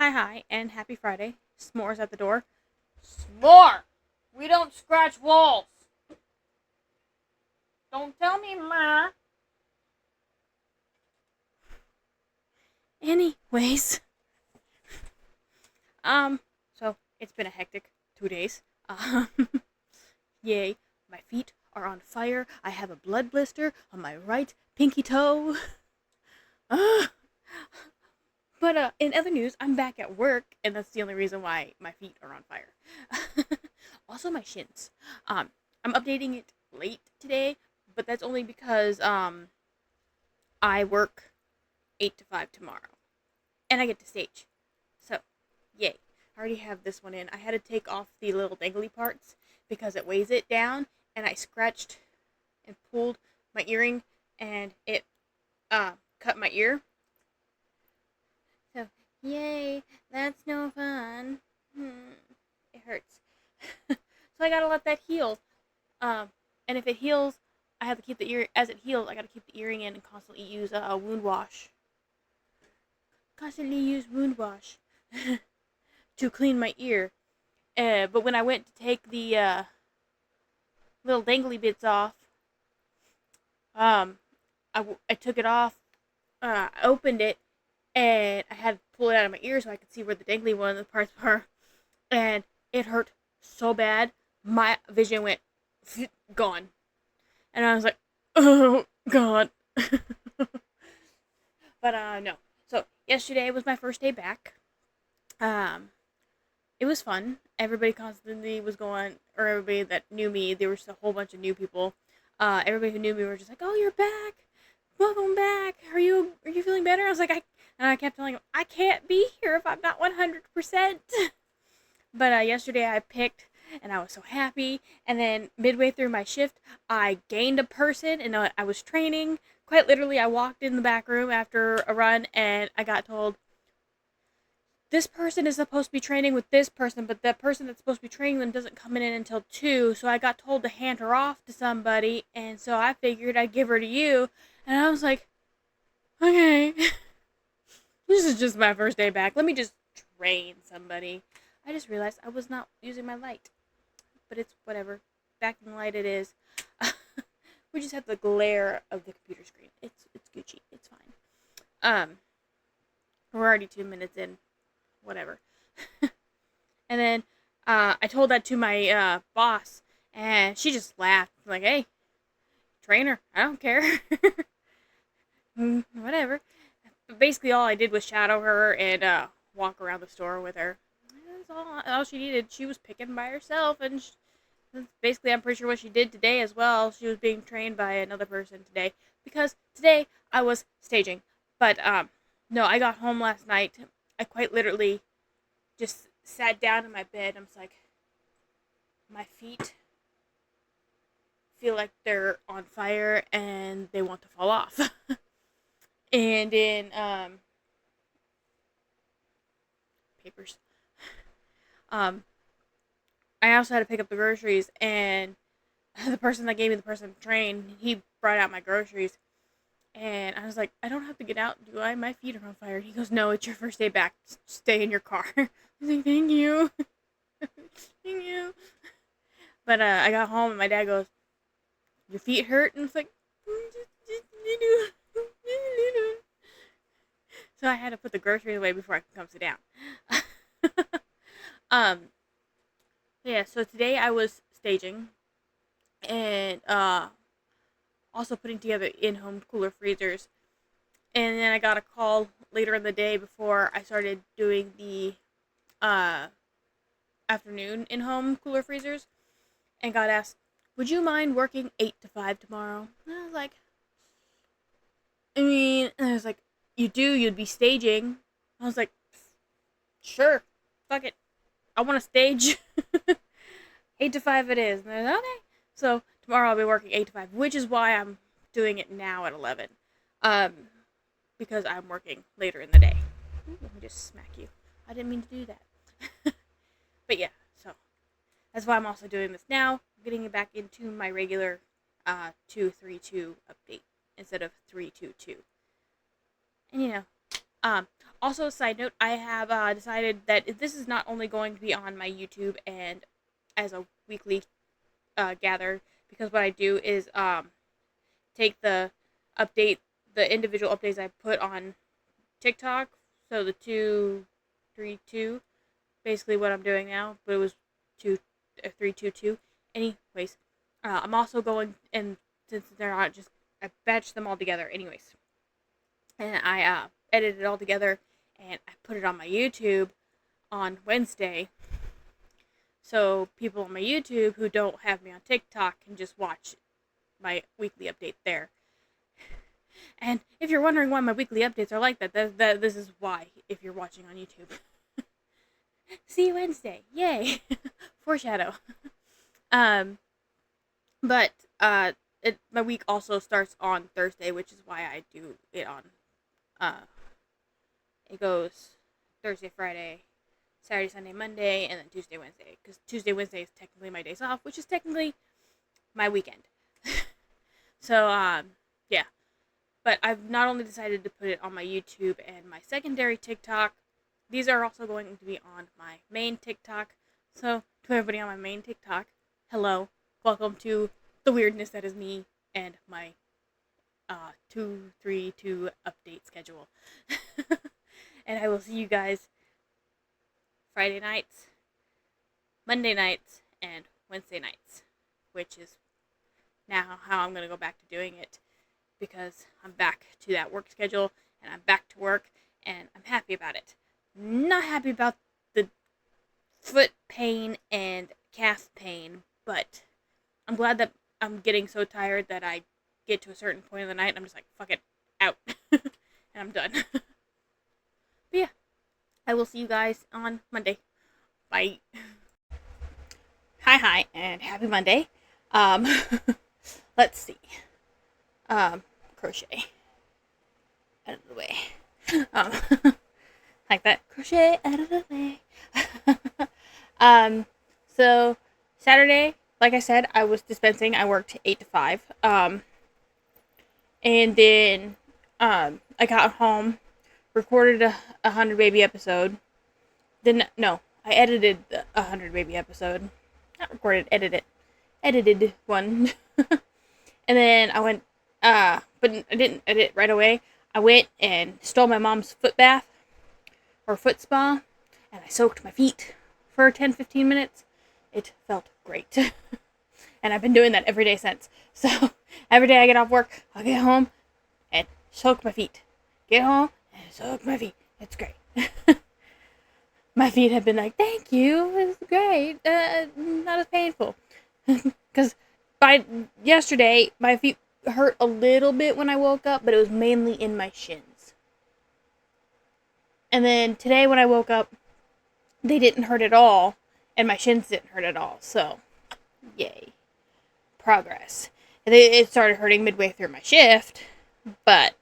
Hi, and happy Friday. S'mores at the door. S'more! We don't scratch walls. Don't tell me, Ma. Anyways, so it's been a hectic 2 days. Um, yay. My feet are on fire. I have a blood blister on my right pinky toe. But in other news, I'm back at work, and that's the only reason why my feet are on fire. Also, my shins. I'm updating it late today, but that's only because I work 8 to 5 tomorrow, and I get to stage. So, yay! I already have this one in. I had to take off the little dangly parts because it weighs it down, and I scratched and pulled my earring, and it cut my ear. So, yay, that's no fun. It hurts. So I gotta let that heal. And if it heals, I have to keep the ear. As it heals, I gotta keep the earring in and constantly use a wound wash. Constantly use wound wash to clean my ear. But when I went to take the little dangly bits off, I took it off. I opened it, and I had to pull it out of my ear so I could see where the dangly one of the parts were, and it hurt so bad. My vision went gone, and I was like, "Oh God!" But no. So yesterday was my first day back. Um, it was fun. Everybody constantly was going, or everybody that knew me, there was a whole bunch of new people. Everybody who knew me were just like, "Oh, you're back! Welcome back! Are you feeling better?" I was like, and I kept telling them, "I can't be here if I'm not 100%." But yesterday I picked, and I was so happy. And then midway through my shift, I gained a person, and I was training. Quite literally, I walked in the back room after a run, and I got told, this person is supposed to be training with this person, but the person that's supposed to be training them doesn't come in until 2. So I got told to hand her off to somebody, and so I figured I'd give her to you. And I was like, okay, this is just my first day back. Let me just train somebody. I just realized I was not using my light, but it's whatever. Backing light it is. We just have the glare of the computer screen. It's Gucci. It's fine. We're already 2 minutes in. Whatever. And then I told that to my boss, and she just laughed. Like, hey, trainer, I don't care. Whatever. But basically, all I did was shadow her and walk around the store with her. That's all she needed. She was picking by herself, and that's basically, I'm pretty sure what she did today as well. She was being trained by another person today, because today I was staging. But no, I got home last night. I quite literally just sat down in my bed. I'm just like, my feet feel like they're on fire and they want to fall off. And in papers, um, I also had to pick up the groceries, and the person that gave me the person to train, he brought out my groceries, and I was like, I don't have to get out, do I? My feet are on fire. And he goes, no, it's your first day back. Stay in your car. I was like, thank you. Thank you. But I got home, and my dad goes, your feet hurt? And it's like, so I had to put the groceries away before I could come sit down. um, yeah, so today I was staging, and also putting together in-home cooler freezers. And then I got a call later in the day before I started doing the uh, afternoon in-home cooler freezers, and got asked, would you mind working 8 to 5 tomorrow? And I was like, you'd be staging. I was like, sure, fuck it. I want to stage. 8 to 5 it is. And they're like, okay. So tomorrow I'll be working 8 to 5, which is why I'm doing it now at 11. Because I'm working later in the day. Ooh, let me just smack you. I didn't mean to do that. But yeah, so that's why I'm also doing this now. Getting it back into my regular 232 update instead of 322. And Also, side note, I have decided that this is not only going to be on my YouTube and as a weekly gather, because what I do is take update the individual updates I put on TikTok. So the 232, basically what I'm doing now, but it was 322. Anyways, I'm also going, and since they're not just, I batched them all together. Anyways, and I edited it all together and I put it on my YouTube on Wednesday. So people on my YouTube who don't have me on TikTok can just watch my weekly update there. And if you're wondering why my weekly updates are like that, this is why, if you're watching on YouTube. See you Wednesday. Yay. Foreshadow. But my week also starts on Thursday, which is why I do it on it goes Thursday, Friday, Saturday, Sunday, Monday, and then Tuesday, Wednesday. Because Tuesday, Wednesday is technically my days off, which is technically my weekend. So, yeah. But I've not only decided to put it on my YouTube and my secondary TikTok, these are also going to be on my main TikTok. So, to everybody on my main TikTok, hello. Welcome to the weirdness that is me and my 232 update schedule. And I will see you guys Friday nights, Monday nights, and Wednesday nights, which is now how I'm going to go back to doing it, because I'm back to that work schedule and I'm back to work and I'm happy about it. Not happy about the foot pain and calf pain, but I'm glad that I'm getting so tired that I get to a certain point of the night and I'm just like, fuck it, out. And I'm done. But yeah, I will see you guys on Monday. Bye. Hi, and happy Monday. Let's see. Crochet out of the way. Like that. Crochet out of the way. So Saturday, like I said, I was dispensing. I worked 8 to 5. And then I got home, recorded a 100 baby episode. I edited the 100 baby episode. Not recorded, edited one. And then I went, but I didn't edit right away. I went and stole my mom's foot bath, or foot spa, and I soaked my feet for 10-15 minutes. It felt great. And I've been doing that every day since. So, every day I get off work, I'll get home and soak my feet. Get home and soak my feet. It's great. My feet have been like, thank you, it's great, not as painful. Because by yesterday, my feet hurt a little bit when I woke up, but it was mainly in my shins. And then today when I woke up, they didn't hurt at all, and my shins didn't hurt at all, so, yay. Progress. And it started hurting midway through my shift, but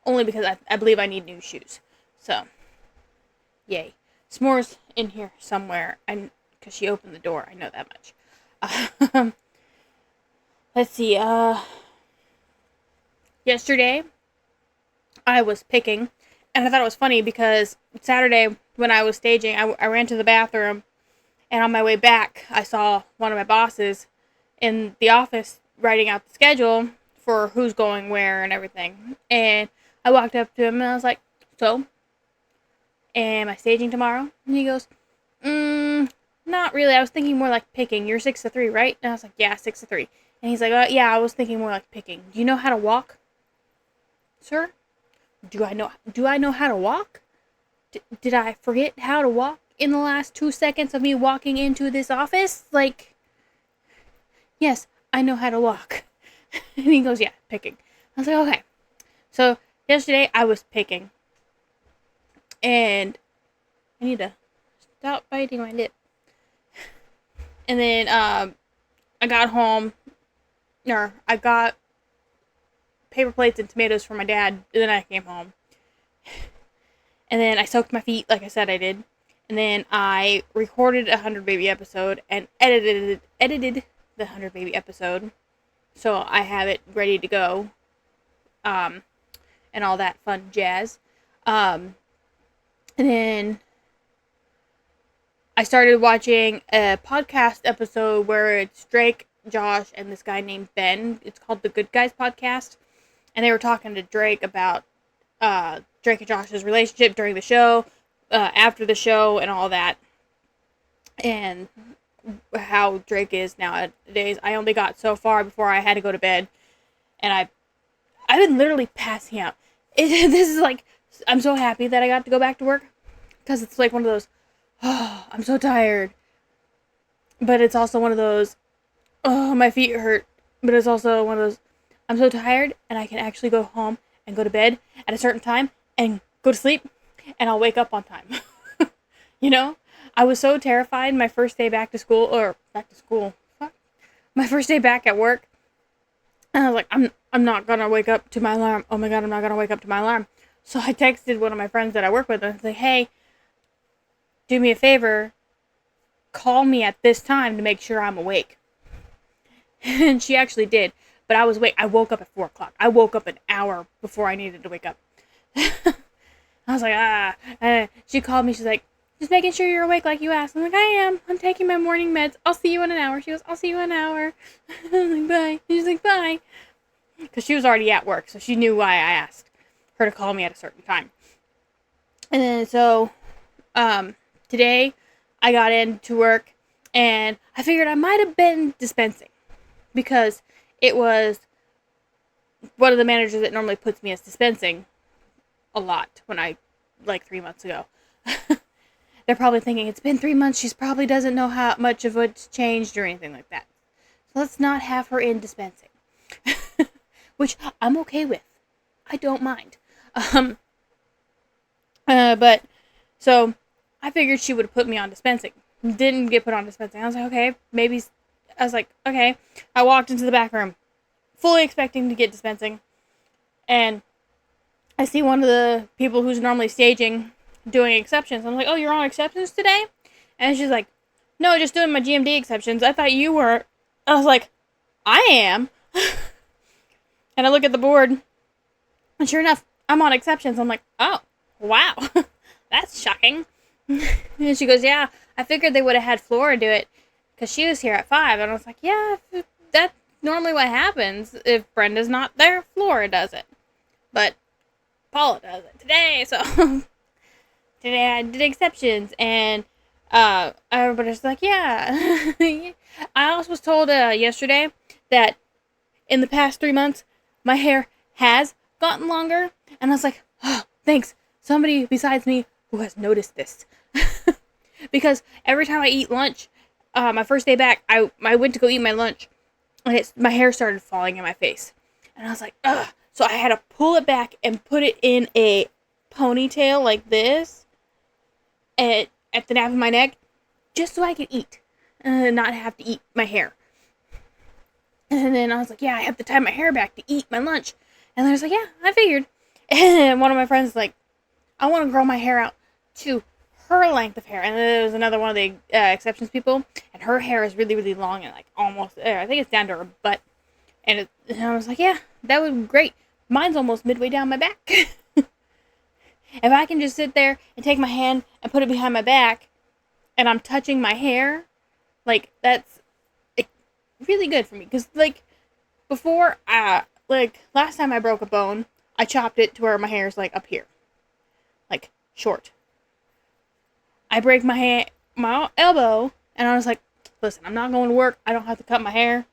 only because I believe I need new shoes. So, yay. S'mores in here somewhere, because she opened the door, I know that much. Let's see, yesterday, I was picking, and I thought it was funny because Saturday, when I was staging, I ran to the bathroom, and on my way back, I saw one of my bosses in the office writing out the schedule for who's going where and everything. And I walked up to him and I was like, so, am I staging tomorrow? And he goes, not really. I was thinking more like picking. You're 6 to 3, right? And I was like, yeah, 6 to 3. And he's like, yeah, I was thinking more like picking. Do you know how to walk, sir? Do I know how to walk? Did I forget how to walk in the last 2 seconds of me walking into this office? Like, yes, I know how to walk. And he goes, yeah, picking. I was like, okay. So, yesterday I was picking. And I need to stop biting my lip. And then, I got home. I got paper plates and tomatoes for my dad. And then I came home. And then I soaked my feet, like I said I did. And then I recorded a 100 baby episode and edited the 100 baby episode. So I have it ready to go. And all that fun jazz. And then I started watching a podcast episode where it's Drake, Josh, and this guy named Ben. It's called the Good Guys Podcast. And they were talking to Drake about Drake and Josh's relationship during the show, after the show, and all that. And how Drake is nowadays. I only got so far before I had to go to bed. And I've been literally passing out. This is like, I'm so happy that I got to go back to work. Because it's like one of those, oh, I'm so tired. But it's also one of those, oh, my feet hurt. But it's also one of those, I'm so tired and I can actually go home and go to bed at a certain time and go to sleep and I'll wake up on time. You know? I was so terrified my first day back to school, fuck. My first day back at work. And I was like, I'm not gonna wake up to my alarm. Oh my god, I'm not gonna wake up to my alarm. So I texted one of my friends that I work with and I was like, hey, do me a favor, call me at this time to make sure I'm awake. And she actually did. But I was awake. I woke up at 4 o'clock. I woke up an hour before I needed to wake up. I was like, And she called me. She's like, just making sure you're awake like you asked. I'm like, I am. I'm taking my morning meds. I'll see you in an hour. She goes, I'll see you in an hour. I was like, bye. She's like, bye. Because she was already at work, so she knew why I asked her to call me at a certain time. And then so, today I got into work and I figured I might have been dispensing because it was one of the managers that normally puts me as dispensing a lot when like 3 months ago. They're probably thinking, it's been 3 months, she probably doesn't know how much of what's changed or anything like that. So let's not have her in dispensing. Which I'm okay with. I don't mind. But, so, I figured she would have put me on dispensing. Didn't get put on dispensing. I was like, okay, maybe, okay. I walked into the back room, fully expecting to get dispensing. And I see one of the people who's normally staging doing exceptions. I'm like, oh, you're on exceptions today? And she's like, no, just doing my GMD exceptions. I thought you were. I was like, I am. And I look at the board, and sure enough, I'm on exceptions. I'm like, oh, wow. That's shocking. And she goes, yeah, I figured they would have had Flora do it, because she was here at 5. And I was like, yeah, that's normally what happens. If Brenda's not there, Flora does it. But Paula does it today, so today I did exceptions, and everybody's like, yeah. I also was told yesterday that in the past 3 months, my hair has gotten longer, and I was like, oh, thanks. Somebody besides me who has noticed this. Because every time I eat lunch, my first day back, I went to go eat my lunch, and my hair started falling in my face. And I was like, ugh. So I had to pull it back and put it in a ponytail like this at the nape of my neck, just so I could eat and not have to eat my hair. And then I was like, yeah, I have to tie my hair back to eat my lunch. And I was like, yeah, I figured. And one of my friends was like, I want to grow my hair out to her length of hair. And then there was another one of the exceptions people, and her hair is really, really long and like almost there. I think it's down to her butt. And I was like, yeah, that would be great. Mine's almost midway down my back. If I can just sit there and take my hand and put it behind my back, and I'm touching my hair, like, that's really good for me. Because, like, before, last time I broke a bone, I chopped it to where my hair's, like, up here. Like, short. I break my elbow, and I was like, listen, I'm not going to work. I don't have to cut my hair.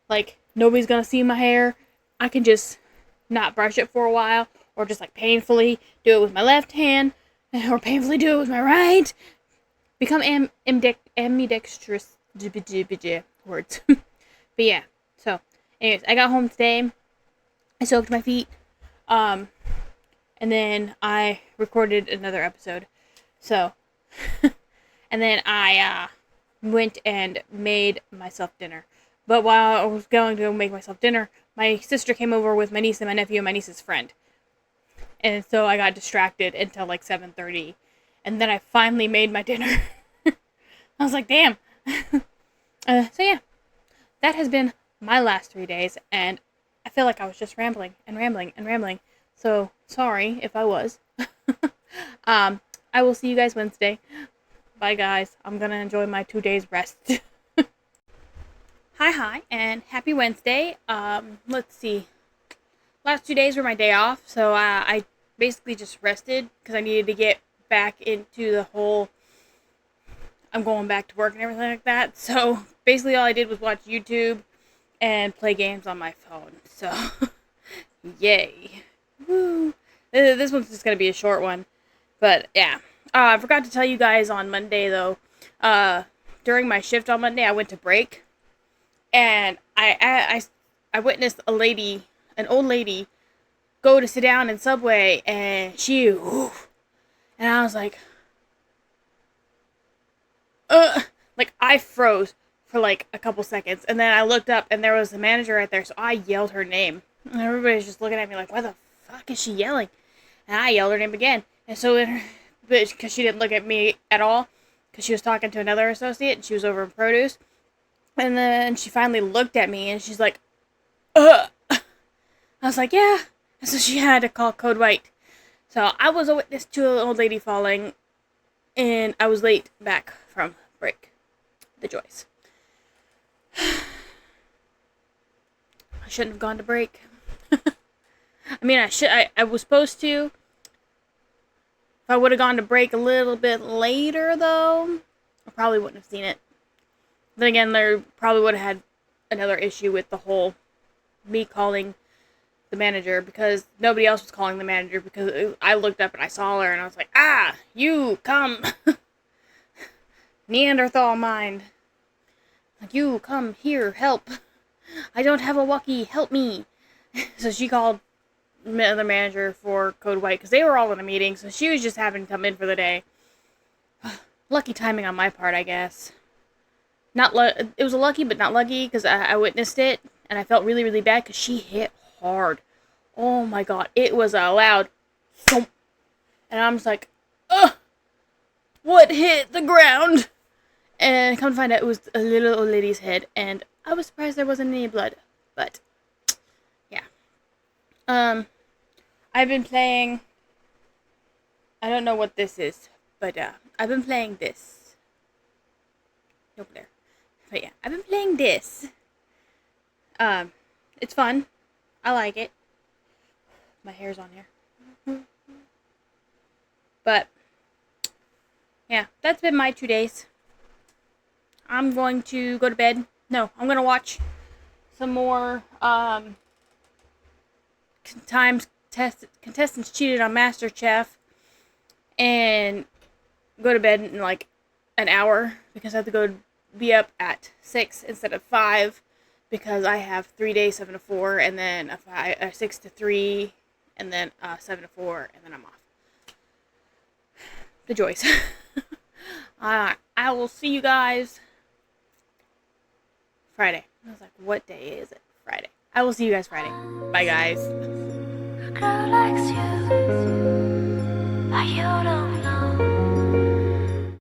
Like, nobody's going to see my hair. I can just not brush it for a while, or just, like, painfully do it with my left hand, or painfully do it with my right. Become ambidextrous. Words. But yeah, so, anyways, I got home today. I soaked my feet. And then I recorded another episode. So, and then I went and made myself dinner. But while I was going to make myself dinner, my sister came over with my niece and my nephew and my niece's friend. And so I got distracted until like 7:30. And then I finally made my dinner. I was like, damn. So yeah, that has been my last 3 days. And I feel like I was just rambling and rambling and rambling. So sorry if I was. I will see you guys Wednesday. Bye, guys. I'm gonna enjoy my 2 days rest. Hi, and happy Wednesday. Let's see. Last 2 days were my day off, so I basically just rested because I needed to get back into the whole I'm going back to work and everything like that. So basically all I did was watch YouTube and play games on my phone. So yay. Woo. This one's just going to be a short one. But yeah. I forgot to tell you guys on Monday though. During my shift on Monday I went to break. And I witnessed an old lady, go to sit down in Subway, and and I was like I froze for like a couple seconds, and then I looked up, and there was the manager right there, so I yelled her name, and everybody's just looking at me like, why the fuck is she yelling? And I yelled her name again, and so because she didn't look at me at all, because she was talking to another associate, and she was over in produce. And then she finally looked at me, and she's like, I was like, yeah. And so she had to call Code White. So I was a witness to an old lady falling, and I was late back from break. The joys. I shouldn't have gone to break. I mean, I was supposed to. If I would have gone to break a little bit later, though, I probably wouldn't have seen it. Then again, there probably would have had another issue with the whole me calling the manager, because nobody else was calling the manager, because I looked up and I saw her and I was like, you come. Neanderthal mind. Like, you come here, help. I don't have a walkie, help me. So she called the manager for Code White, because they were all in a meeting, so she was just having to come in for the day. Lucky timing on my part, I guess. It was a lucky, but not lucky, because I witnessed it, and I felt really, really bad, because she hit hard. Oh my god, it was a loud thump. And I'm just like, what hit the ground? And come to find out, it was a little old lady's head, and I was surprised there wasn't any blood, but, yeah. I've been playing, I don't know what this is, but, I've been playing this. Over there. But yeah, I've been playing this. It's fun. I like it. My hair's on here. But, yeah, that's been my 2 days. I'm going to go to bed. No, I'm going to watch some more, contestants cheated on MasterChef, and go to bed in like an hour, because I have to be up at 6 instead of 5, because I have 3 days, 7 to 4, and then a 6 to 3, and then 7 to 4, and then I'm off. The joys. I will see you guys Friday. I was like, what day is it? Friday. I will see you guys Friday. Bye, guys. A girl likes you, but you don't.